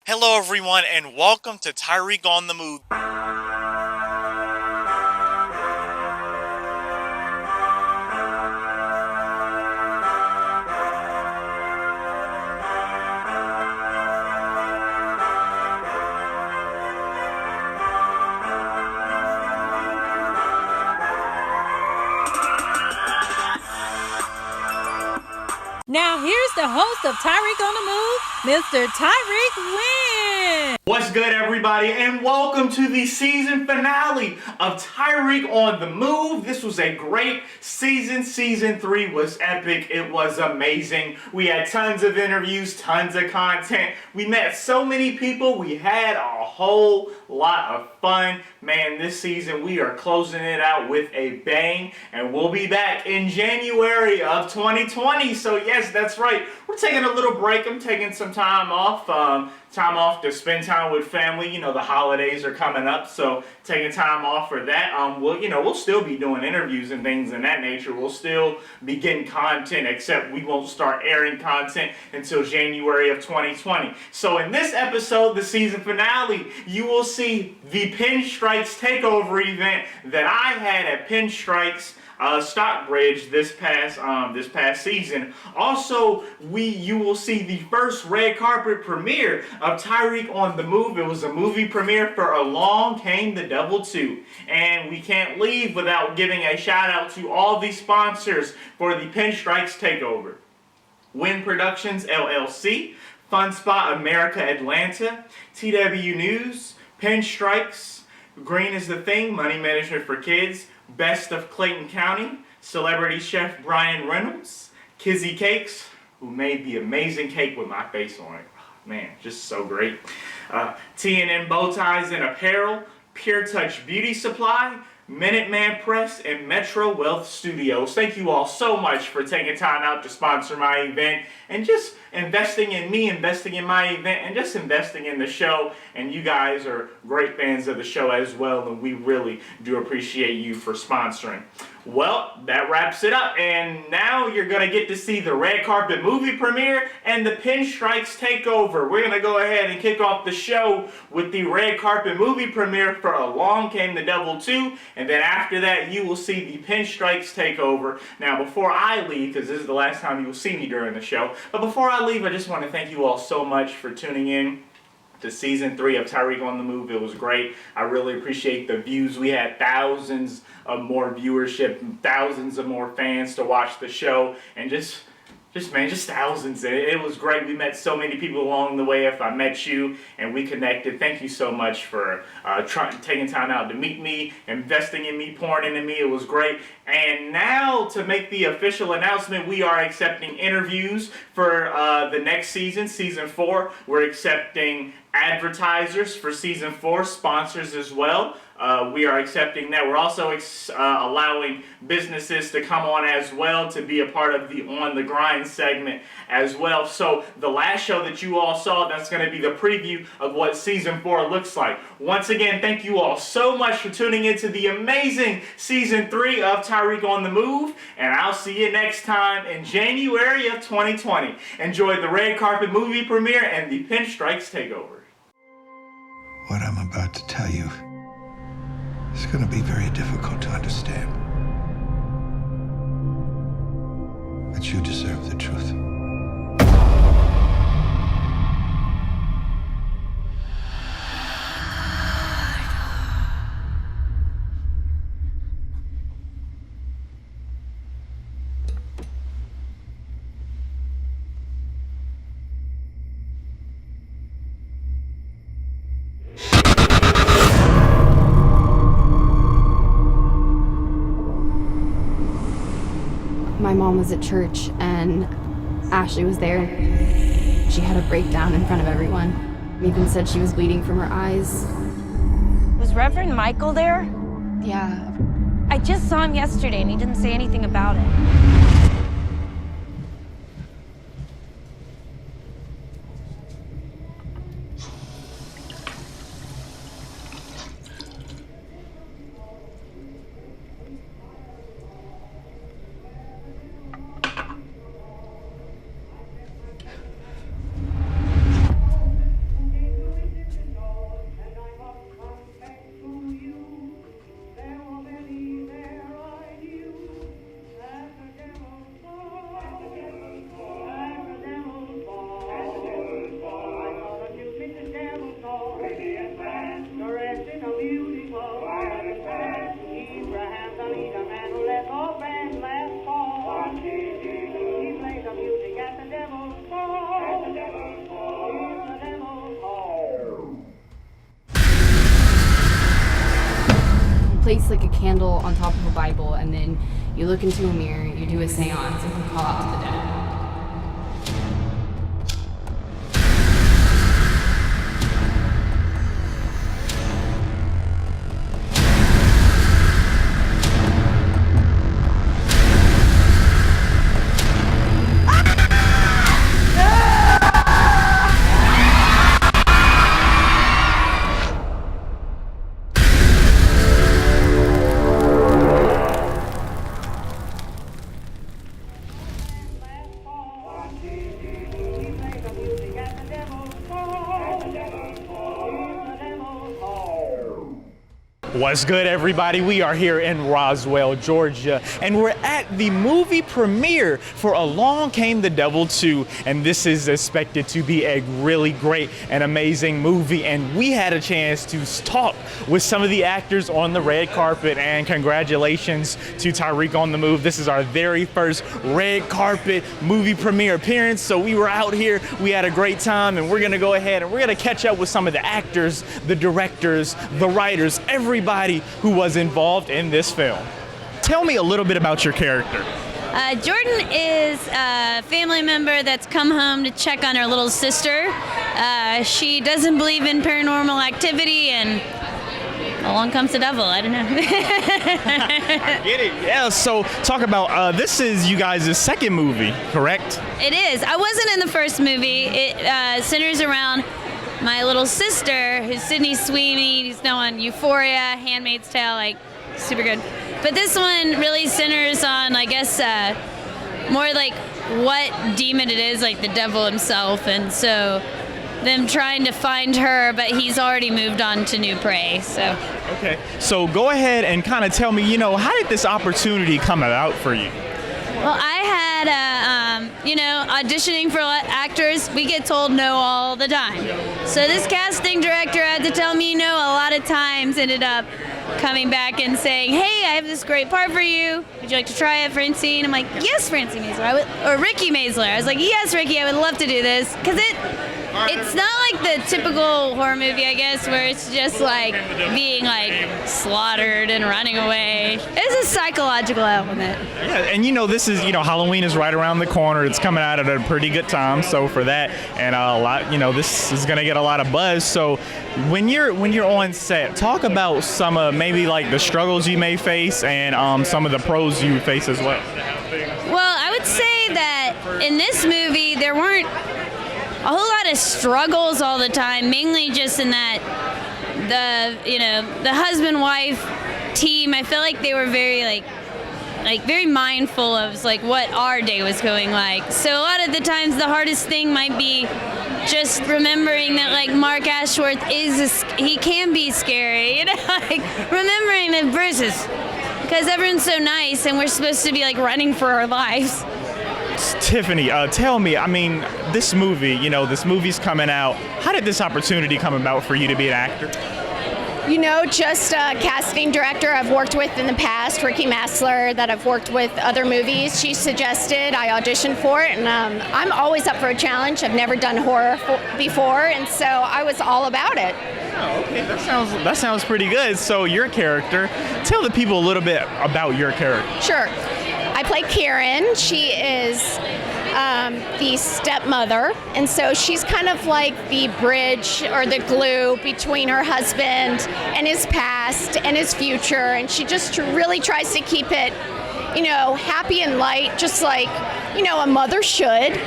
Hello everyone and welcome to Tyrik on the Move. Now here's the host of Tyrik on the Move, Mr. Tyrik Wynn. What's good, everybody, and welcome to the season finale of Tyrik on the Move. This was a great season. Season 3 was epic. It was amazing. We had tons of interviews, tons of content. We met so many people. We had a whole lot of fun. Man, this season we are closing it out with a bang, and we'll be back in January of 2020. So yes, that's right. We're taking a little break. I'm taking some time off. To spend time with family. You know, the holidays are coming up, so taking time off for that. We'll still be doing interviews and things in that nature. We'll still be getting content, except we won't start airing content until January of 2020. So in this episode, the season finale, you will see the Pinstrikes Takeover event that I had at Pinstrikes Stockbridge this past season. Also, you will see the first red carpet premiere of Tyrik on the Move. It was a movie premiere for Along Came the Devil 2. And we can't leave without giving a shout out to all the sponsors for the Pinstrikes Takeover. Wynn Productions LLC, Fun Spot America Atlanta, TW News, Pinstrikes, Green is the Thing, Money Management for Kids, Best of Clayton County, Celebrity Chef Brian Reynolds, Kizzy Cakes, who made the amazing cake with my face on it. Man, just so great. T&N Bow Ties and Apparel, Pure Touch Beauty Supply, Minuteman Press, and Metro Wealth Studios. Thank you all so much for taking time out to sponsor my event and just investing in me, investing in my event, and just investing in the show. And you guys are great fans of the show as well, and we really do appreciate you for sponsoring. Well, that wraps it up, and now you're going to get to see the red carpet movie premiere and the Pinstrikes Takeover. We're going to go ahead and kick off the show with the red carpet movie premiere for Along Came the Devil 2, and then after that you will see the Pinstrikes Takeover. Now, before I leave, because this is the last time you will see me during the show, but before I leave, I just want to thank you all so much for tuning in to season 3 of Tyrik on the Move. It was great. I really appreciate the views. We had thousands of more viewership, thousands of more fans to watch the show, and just thousands. It was great. We met so many people along the way. If I met you and we connected, thank you so much for taking time out to meet me, investing in me, pouring into me. It was great. And now to make the official announcement, we are accepting interviews for the next season, season 4. We're accepting advertisers for season 4, sponsors as well. We are accepting that. We're also allowing businesses to come on as well to be a part of the On the Grind segment as well. So the last show that you all saw, that's going to be the preview of what season 4 looks like. Once again, thank you all so much for tuning into the amazing season 3 of Tyrik on the Move, and I'll see you next time in January of 2020. Enjoy the red carpet movie premiere and the Pinstrikes Takeover. What I'm about to tell you is going to be very difficult to understand. But you deserve the truth. My mom was at church and Ashley was there. She had a breakdown in front of everyone. Even said she was bleeding from her eyes. Was Reverend Michael there? Yeah. I just saw him yesterday and he didn't say anything about it. place like a candle on top of a Bible, and then you look into a mirror, you do a seance, and you call out to the dead. What's good, everybody? We are here in Roswell, Georgia, and we're at the movie premiere for Along Came the Devil 2, and this is expected to be a really great and amazing movie, and we had a chance to talk with some of the actors on the red carpet, and congratulations to Tyrik on the Move. This is our very first red carpet movie premiere appearance, so we were out here, we had a great time, and we're gonna go ahead and we're gonna catch up with some of the actors, the directors, the writers, everybody who was involved in this film. Tell me a little bit about your character. Jordan is a family member that's come home to check on her little sister. She doesn't believe in paranormal activity, and along comes the devil. I don't know. I get it. Yeah, so talk about, this is you guys' second movie, correct? It is. I wasn't in the first movie. It centers around my little sister, who's Sydney Sweeney, who's now on Euphoria, Handmaid's Tale, like, super good. But this one really centers on, I guess, more like what demon it is, like the devil himself, and so them trying to find her, but he's already moved on to new prey, so. Okay, so go ahead and kind of tell me, you know, how did this opportunity come about for you? Well, I had, auditioning for actors, we get told no all the time. So this casting director had to tell me no a lot of times, ended up coming back and saying, hey, I have this great part for you. Would you like to try it, Francine? I'm like, yes, Francine Maisler. Or Ricky Maisler. I was like, yes, Ricky, I would love to do this. Because it's not like the typical horror movie, I guess, where it's just like being like slaughtered and running away. It's a psychological element. Yeah, and this is, Halloween is right around the corner. It's coming out at a pretty good time. So for that, and a lot, this is gonna get a lot of buzz. So when you're on set, talk about some of maybe like the struggles you may face and some of the pros you face as well. Well, I would say that in this movie there weren't a whole lot of struggles all the time, mainly just in that the husband-wife team, I felt like they were very very mindful of like what our day was going like. So a lot of the times the hardest thing might be just remembering that like Mark Ashworth he can be scary, like remembering that Bruce is, because everyone's so nice and we're supposed to be like running for our lives. Tiffany, tell me, this movie, this movie's coming out. How did this opportunity come about for you to be an actor? Just a casting director I've worked with in the past, Ricky Maisler, that I've worked with other movies. She suggested I audition for it, and I'm always up for a challenge. I've never done horror before, and so I was all about it. Oh, okay, that sounds pretty good. So your character, tell the people a little bit about your character. Sure. I play Karen. She is the stepmother, and so she's kind of like the bridge or the glue between her husband and his past and his future, and she just really tries to keep it, happy and light, just like, a mother should.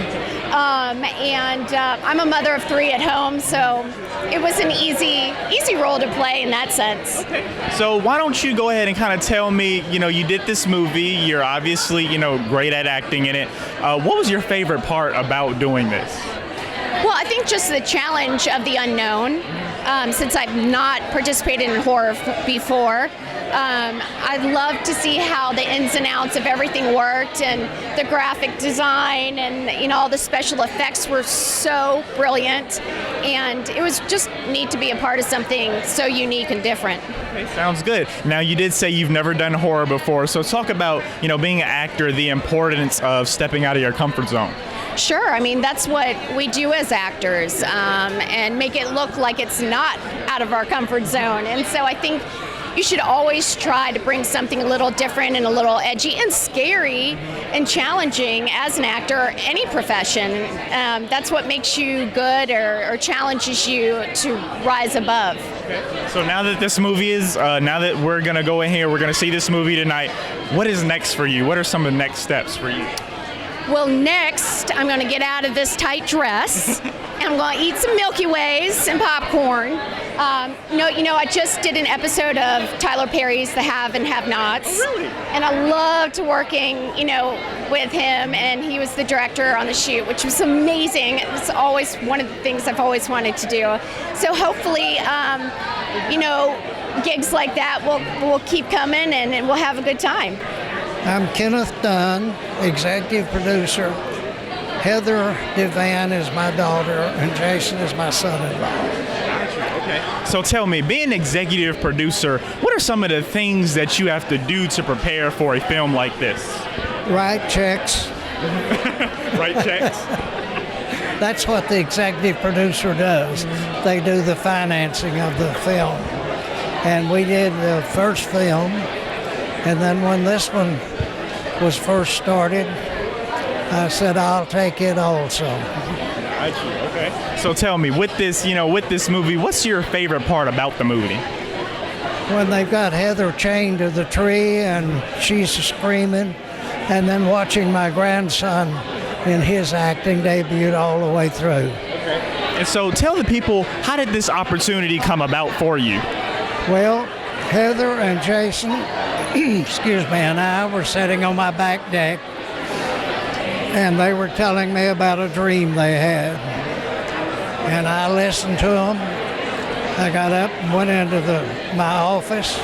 I'm a mother of 3 at home, so it was an easy role to play in that sense. Okay. So why don't you go ahead and kind of tell me, you did this movie, you're obviously, great at acting in it. What was your favorite part about doing this? Well, I think just the challenge of the unknown, since I've not participated in horror before. I'd love to see how the ins and outs of everything worked, and the graphic design and all the special effects were so brilliant, and it was just neat to be a part of something so unique and different. Okay, sounds good. Now, you did say you've never done horror before, so talk about being an actor, the importance of stepping out of your comfort zone. Sure, that's what we do as actors, and make it look like it's not out of our comfort zone. And so I think you should always try to bring something a little different and a little edgy and scary and challenging as an actor or any profession. That's what makes you good or challenges you to rise above. So now that this movie is, now that we're gonna go in here, we're gonna see this movie tonight. What is next for you? What are some of the next steps for you? Well, next, I'm going to get out of this tight dress, and I'm going to eat some Milky Ways and popcorn. I just did an episode of Tyler Perry's The Have and Have Nots. Oh, really? And I loved working, with him, and he was the director on the shoot, which was amazing. It's always one of the things I've always wanted to do. So hopefully, gigs like that will keep coming, and we'll have a good time. I'm Kenneth Dunn, executive producer. Heather DeVan is my daughter, and Jason is my son-in-law. Okay. So tell me, being executive producer, what are some of the things that you have to do to prepare for a film like this? Write checks. Write checks? That's what the executive producer does. They do the financing of the film. And we did the first film, and then when this one was first started, I said, I'll take it also. Okay. So tell me, with this movie, what's your favorite part about the movie? When they've got Heather chained to the tree and she's screaming, and then watching my grandson in his acting debut all the way through. Okay. And so tell the people, how did this opportunity come about for you? Well, Heather and Jason, and I were sitting on my back deck, and they were telling me about a dream they had. And I listened to them. I got up and went into my office,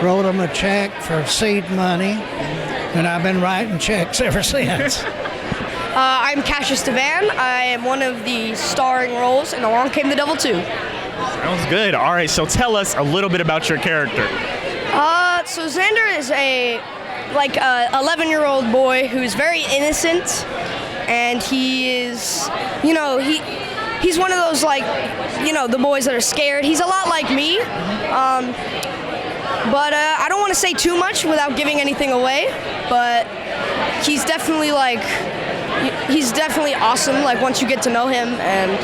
wrote them a check for seed money, and I've been writing checks ever since. I'm Cassius DeVan. I am one of the starring roles in Along Came the Devil 2. Sounds good. All right, so tell us a little bit about your character. So Xander is a 11-year-old boy who's very innocent, and he is, he's one of those the boys that are scared. He's a lot like me, but I don't want to say too much without giving anything away. But he's definitely awesome. Once you get to know him, and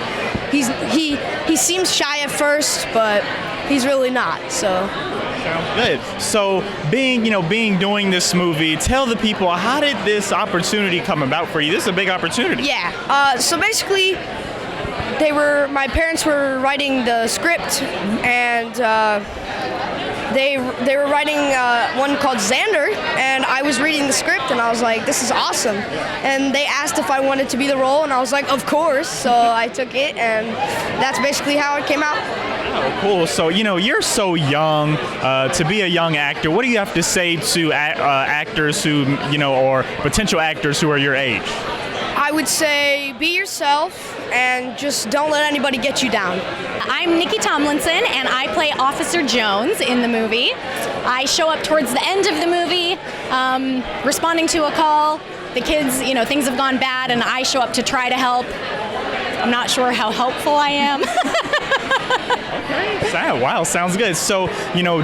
he seems shy at first, but he's really not. So. Sounds good. So doing this movie, tell the people, how did this opportunity come about for you? This is a big opportunity. Yeah. So basically, my parents were writing the script, and they were writing one called Xander, and I was reading the script, and I was like, this is awesome. And they asked if I wanted to be the role, and I was like, of course. So I took it, and that's basically how it came out. Oh, cool. So, you're so young to be a young actor. What do you have to say to actors who, or potential actors who are your age? I would say be yourself and just don't let anybody get you down. I'm Nikki Tomlinson, and I play Officer Jones in the movie. I show up towards the end of the movie, responding to a call. The kids, things have gone bad, and I show up to try to help. I'm not sure how helpful I am. Wow, sounds good. So,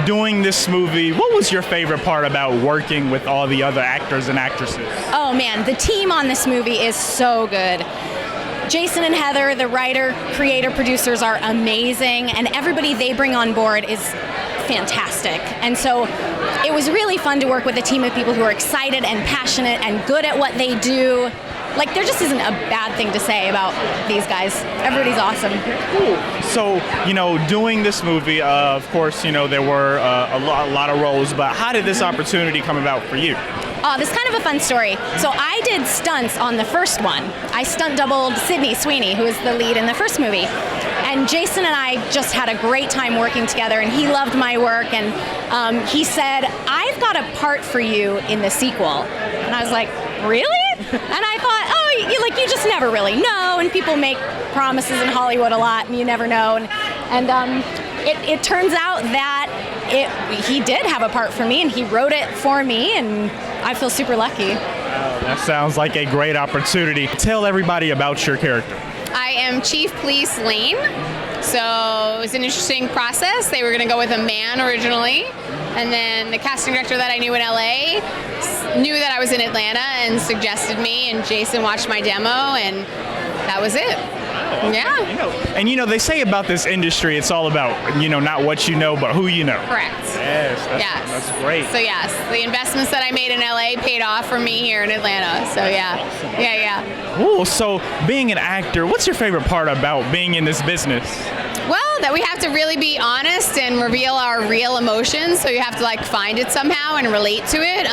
doing this movie, what was your favorite part about working with all the other actors and actresses? Oh man, the team on this movie is so good. Jason and Heather, the writer, creator, producers, are amazing, and everybody they bring on board is fantastic. And so it was really fun to work with a team of people who are excited and passionate and good at what they do. There just isn't a bad thing to say about these guys. Everybody's awesome. Cool. So, doing this movie, of course, there were a lot of roles, but how did this opportunity come about for you? This is kind of a fun story. So I did stunts on the first one. I stunt doubled Sydney Sweeney, who was the lead in the first movie. And Jason and I just had a great time working together, and he loved my work, and he said, I've got a part for you in the sequel. And I was like, really? And I thought, you just never really know, and people make promises in Hollywood a lot, and you never know. And it turns out that he did have a part for me, and he wrote it for me, and I feel super lucky. That sounds like a great opportunity. Tell everybody about your character. I am Chief Police Lane. So it was an interesting process. They were going to go with a man originally, and then the casting director that I knew in LA knew that I was in Atlanta and suggested me, and Jason watched my demo, and that was it. Yeah. And they say about this industry, it's all about, not what you know, but who you know. Correct. Yes, that's great. So yes, the investments that I made in LA paid off for me here in Atlanta. So yeah. Cool. So being an actor, what's your favorite part about being in this business? Well, that we have to really be honest and reveal our real emotions. So you have to like find it somehow and relate to it.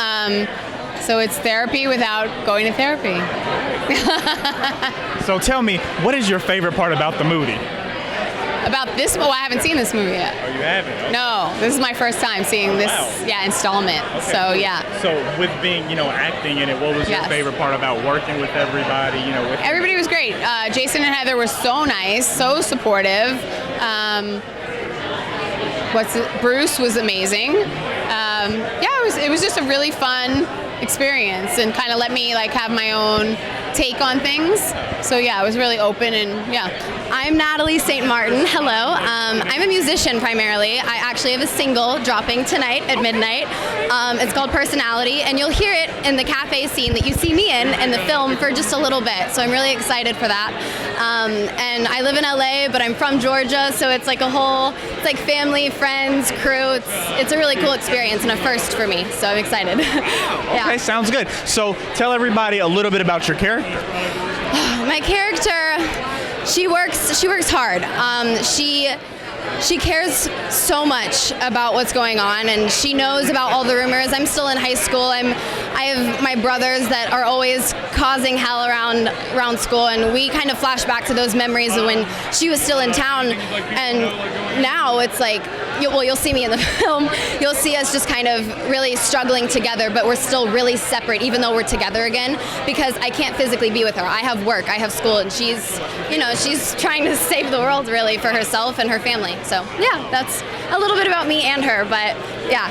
So it's therapy without going to therapy. So tell me, what is your favorite part about the movie? About this? Well, I haven't seen this movie yet. Oh, you haven't? Okay. No, this is my first time seeing this. Wow. Installment. Okay. So yeah. So with being, acting in it, what was your favorite part about working with everybody? Everybody was great. Jason and Heather were so nice, so supportive. Bruce was amazing. It was just a really fun experience and kind of let me like have my own take on things. So yeah, it was really open and yeah. I'm Natalie St. Martin. Hello. I'm a musician primarily. I actually have a single dropping tonight at midnight. It's called Personality, and you'll hear it in the cafe scene that you see me in the film for just a little bit. So I'm really excited for that. And I live in LA, but I'm from Georgia, so it's like it's like family, friends, crew. It's a really cool experience and a first for me. So I'm excited. Yeah. Okay, sounds good. So tell everybody a little bit about your character. My character, she works hard. She cares so much about what's going on, and she knows about all the rumors. I'm still in high school. I have my brothers that are always causing hell around school, and we kind of flash back to those memories of when she was still in town, and now it's like, you'll see me in the film. You'll see us just kind of really struggling together, but we're still really separate, even though we're together again, because I can't physically be with her. I have work, I have school, and she's trying to save the world really for herself and her family. So yeah, that's a little bit about me and her, but yeah.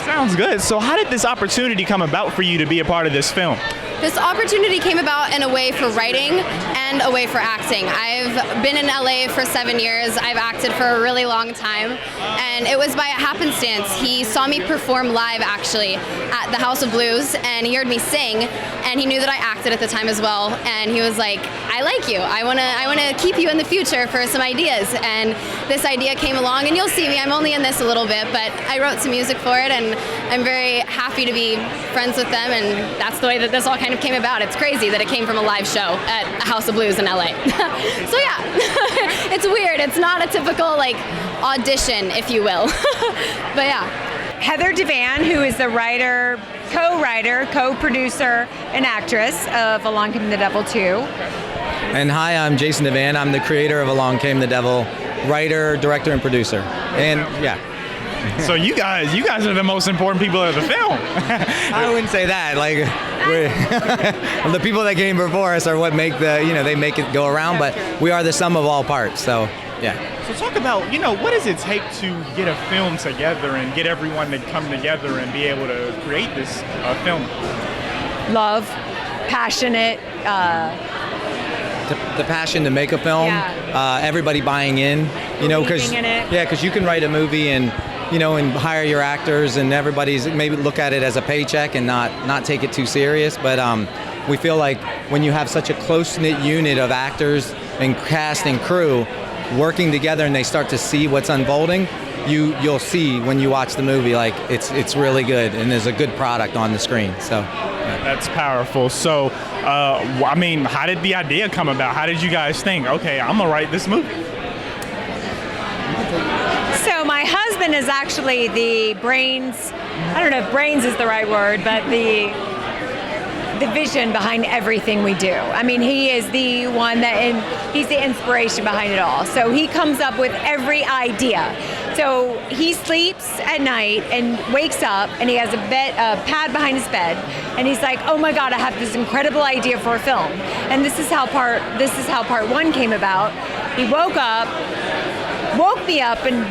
Sounds good. So how did this opportunity come about for you to be a part of this film? This opportunity came about in a way for writing and a way for acting. I've been in LA for 7 years. I've acted for a really long time, and it was by a happenstance. He saw me perform live actually at the House of Blues, and he heard me sing, and he knew that I acted at the time as well, and he was like, I like you. I wanna keep you in the future for some ideas. And this idea came along, and you'll see me. I'm only in this a little bit, but I wrote some music for it, and I'm very happy to be friends with them, and that's the way that this all kind of came about. It's crazy that it came from a live show at a House of Blues in LA. So yeah, it's weird. It's not a typical like audition, if you will. But yeah. Heather Devan, who is the writer, co-writer, co-producer, and actress of Along Came the Devil 2. And hi, I'm Jason Devan. I'm the creator of Along Came the Devil, writer, director, and producer. And yeah. So you guys are the most important people of the film. I wouldn't say that. Like, the people that came before us are what make they make it go around. But we are the sum of all parts. So yeah. So talk about what does it take to get a film together and get everyone to come together and be able to create this film? Love, passionate. The passion to make a film. Yeah. Everybody buying in. Because you can write a movie and hire your actors, and everybody's maybe look at it as a paycheck and not take it too serious. But we feel like when you have such a close-knit unit of actors and cast and crew working together, and they start to see what's unfolding, you'll see when you watch the movie, like it's really good, and there's a good product on the screen. So that's powerful. So how did the idea come about? How did you guys think, okay, I'm gonna write this movie? So my husband is actually the brains, I don't know if brains is the right word, but the vision behind everything we do. I mean, he is the one he's the inspiration behind it all. So he comes up with every idea. So he sleeps at night and wakes up, and he has a pad behind his bed, and he's like, oh my God, I have this incredible idea for a film. And this is how part one came about. He woke me up and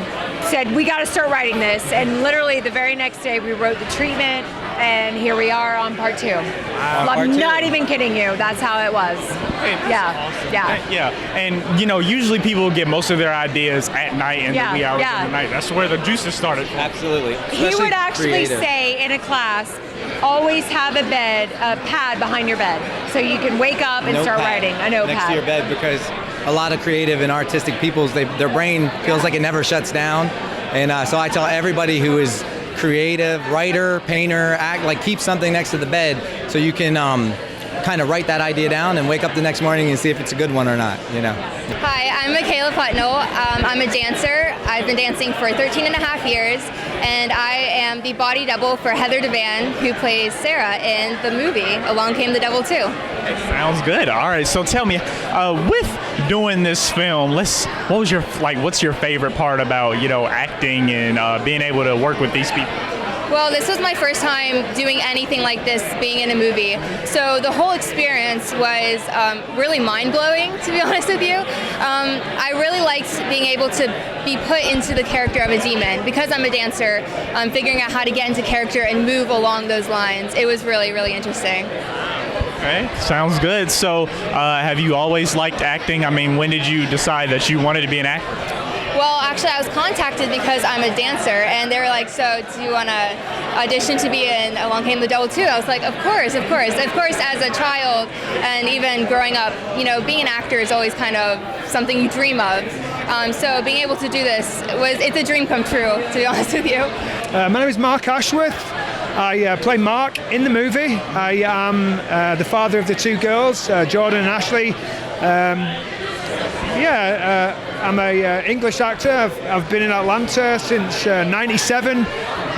said, we got to start writing this. And literally the very next day we wrote the treatment, and here we are on part 2. Wow. I'm not even kidding you. That's how it was. Hey, Yeah. awesome. Yeah. Yeah. And you know, usually people get most of their ideas at night and Yeah, the wee hours yeah. of the night. That's where the juices started. Absolutely. He would actually say in a class, always have a pad behind your bed, so you can wake up and start writing. A notepad. Next to your bed, because a lot of creative and artistic people's, their brain feels like it never shuts down. And so I tell everybody who is creative, writer, painter, keep something next to the bed so you can kind of write that idea down and wake up the next morning and see if it's a good one or not, you know. Hi, I'm Michaela Putnell. I'm a dancer. I've been dancing for 13 and a half years, and I am the body double for Heather Devan, who plays Sarah in the movie Along Came the Devil Too. Sounds good. All right. So tell me, with doing this film, what's your favorite part about, you know, acting and being able to work with these people? Well, this was my first time doing anything like this, being in a movie. So the whole experience was really mind-blowing, to be honest with you. I really liked being able to be put into the character of a demon. Because I'm a dancer, figuring out how to get into character and move along those lines. It was really, really interesting. Okay, sounds good. So have you always liked acting? I mean, when did you decide that you wanted to be an actor? Well, actually, I was contacted because I'm a dancer, and they were like, so do you want to audition to be in Along Came the Devil Too? I was like, of course. Of course, as a child, and even growing up, you know, being an actor is always kind of something you dream of. So being able to do this, it's a dream come true, to be honest with you. My name is Mark Ashworth. I play Mark in the movie. I am the father of the 2 girls, Jordan and Ashley. I'm an English actor. I've been in Atlanta since '97,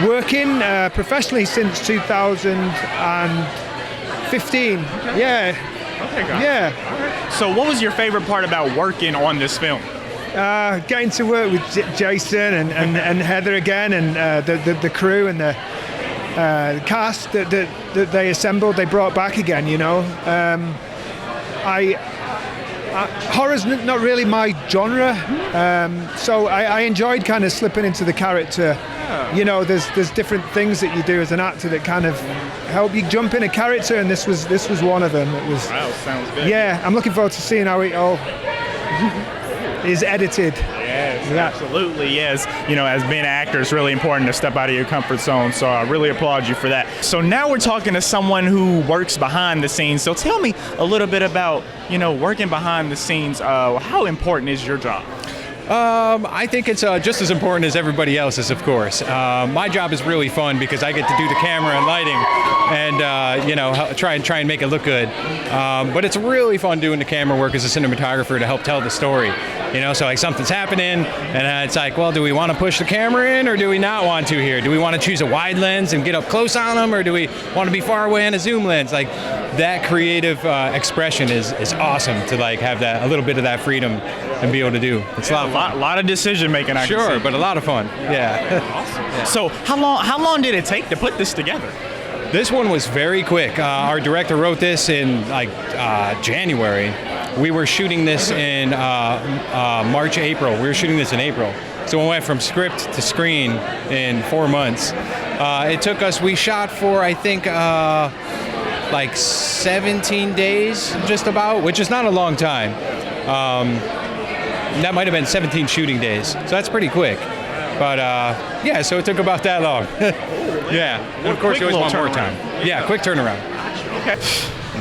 working professionally since 2015. Yeah. Okay, got it. Yeah. All right. So what was your favorite part about working on this film? Getting to work with Jason and Heather again, and the crew and the cast that they assembled, they brought back again, you know. Horror's not really my genre, so I enjoyed kind of slipping into the character. You know, there's different things that you do as an actor that kind of help you jump in a character, and this was one of them. It was. Wow, sounds good. Yeah, I'm looking forward to seeing how it all is edited. Yes, absolutely, yes. You know, as being an actor, it's really important to step out of your comfort zone, so I really applaud you for that. So now we're talking to someone who works behind the scenes. So tell me a little bit about, you know, working behind the scenes. How important is your job? I think it's just as important as everybody else's, of course. My job is really fun because I get to do the camera and lighting and, you know, try and make it look good. But it's really fun doing the camera work as a cinematographer to help tell the story. You know, so like something's happening and it's like, well, do we want to push the camera in or do we not want to here? Do we want to choose a wide lens and get up close on them, or do we want to be far away on a zoom lens? Like that creative expression is awesome to like have that, a little bit of that freedom and be able to do. It's a lot of decision making. Sure, but a lot of fun. Yeah. Awesome. Yeah. So how long did it take to put this together? This one was very quick. Our director wrote this in like January. We were shooting this in March, April. We were shooting this in April. So we went from script to screen in 4 months. It took us, we shot for, I think, like 17 days, just about, which is not a long time. That might have been 17 shooting days. So that's pretty quick. But yeah, so it took about that long. Yeah. And of course, you always want more time. Yeah, quick turnaround. Okay.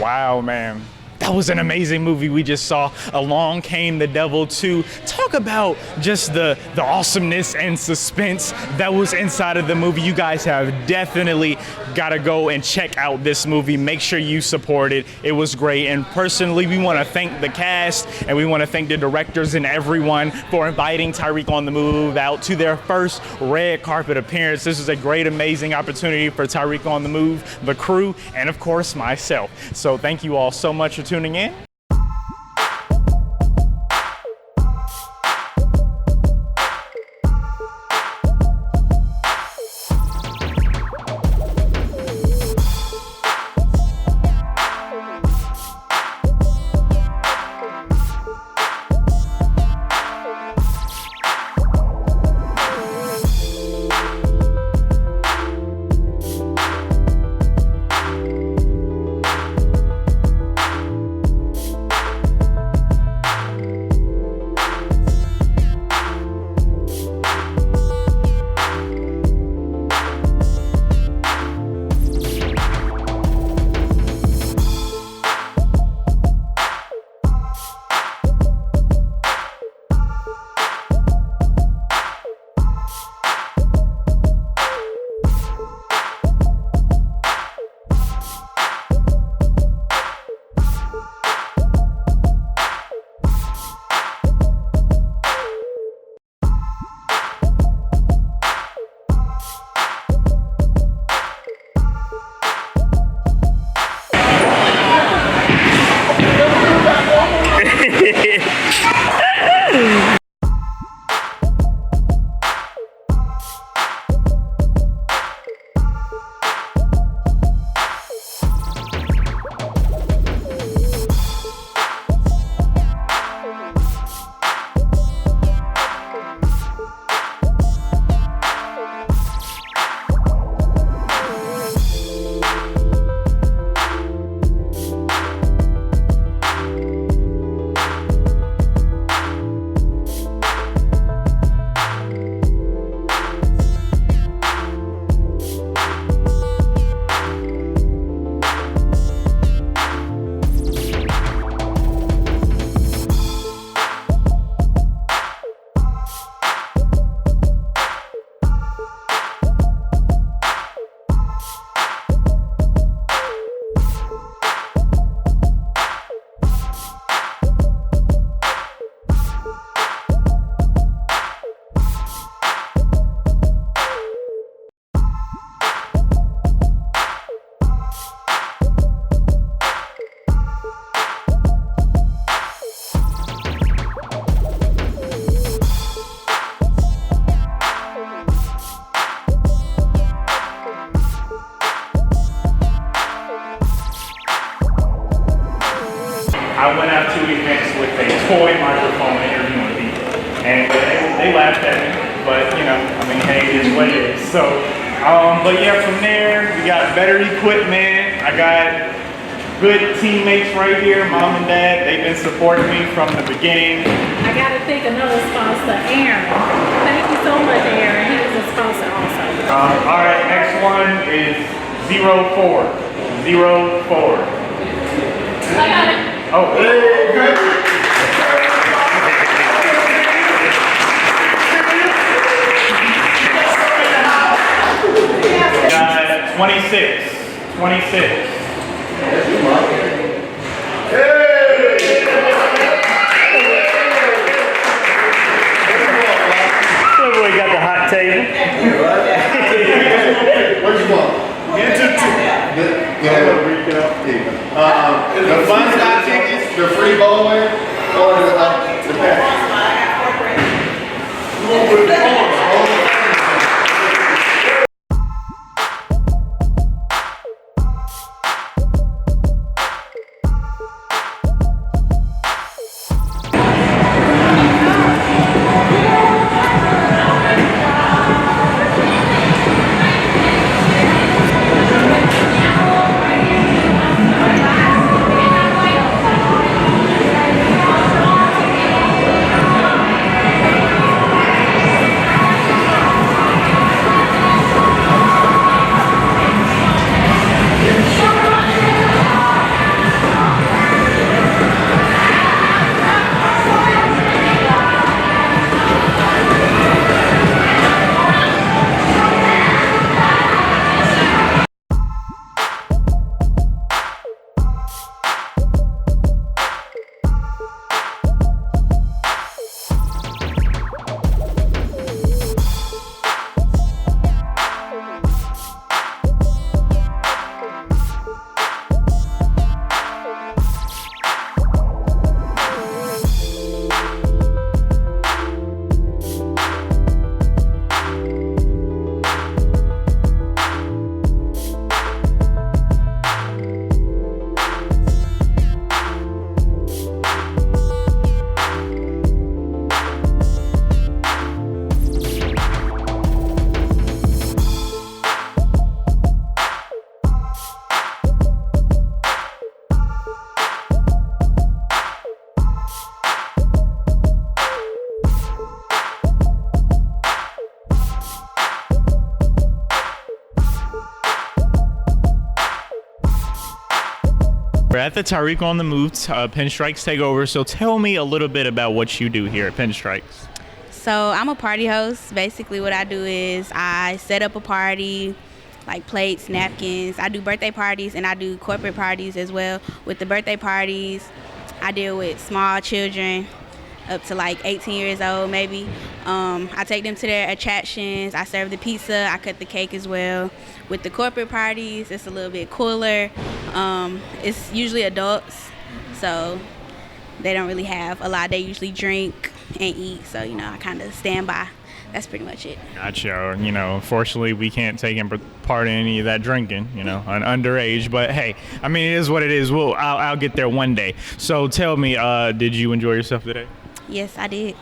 Wow, man. That was an amazing movie we just saw. Along Came the Devil Too. Talk about just the awesomeness and suspense that was inside of the movie. You guys have definitely got to go and check out this movie. Make sure you support it. It was great. And personally, we want to thank the cast and we want to thank the directors and everyone for inviting Tyrik on the Move out to their first red carpet appearance. This is a great, amazing opportunity for Tyrik on the Move, the crew, and of course, myself. So thank you all so much for tuning in. laughed at me, but hey, it is what it is. So, but yeah, from there we got better equipment. I got good teammates right here, mom and dad. They've been supporting me from the beginning. I gotta thank another sponsor, Aaron. Thank you so much, Aaron. He was a sponsor also. All right, next one is 04. 04. I got it. Oh, hey. Got 26. 26. We got the hot table. What you want? The fun style tickets, the free bowling, or the pack? We're at the Tyrik on the Move Pinstrikes Takeover. So tell me a little bit about what you do here at Pinstrikes. So I'm a party host. Basically what I do is I set up a party, like plates, napkins. I do birthday parties and I do corporate parties as well. With the birthday parties, I deal with small children up to like 18 years old maybe. I take them to their attractions. I serve the pizza. I cut the cake as well. With the corporate parties, it's a little bit cooler. It's usually adults, so they don't really have a lot. They usually drink and eat, so I kind of stand by. That's pretty much it. Gotcha. Unfortunately, we can't take part in any of that drinking, on underage. But hey, it is what it is. I'll get there one day. So tell me, did you enjoy yourself today? Yes, I did.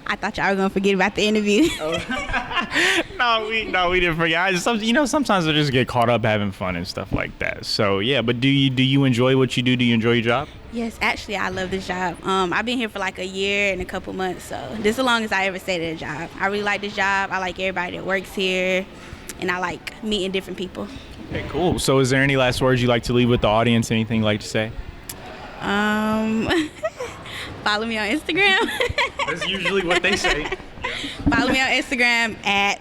I thought y'all were gonna forget about the interview. No, we didn't forget. Sometimes I just get caught up having fun and stuff like that. So yeah, but do you enjoy what you do? Do you enjoy your job? Yes, actually, I love this job. I've been here for like a year and a couple months, so this is the longest I ever stayed at a job. I really like this job. I like everybody that works here, and I like meeting different people. Okay, cool. So is there any last words you'd like to leave with the audience? Anything you'd like to say? Follow me on Instagram. That's usually what they say. Follow me on Instagram at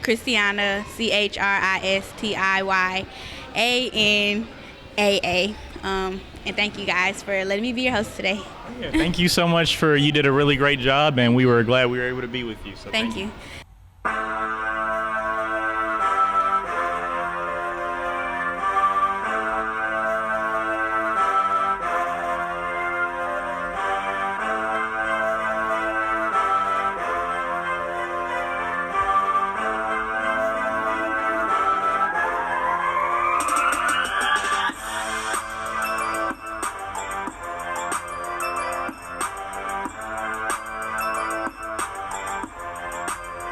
Christiana, CHRISTIYANAA. And thank you guys for letting me be your host today. Yeah, thank you so much you did a really great job, and we were glad we were able to be with you. So thank you.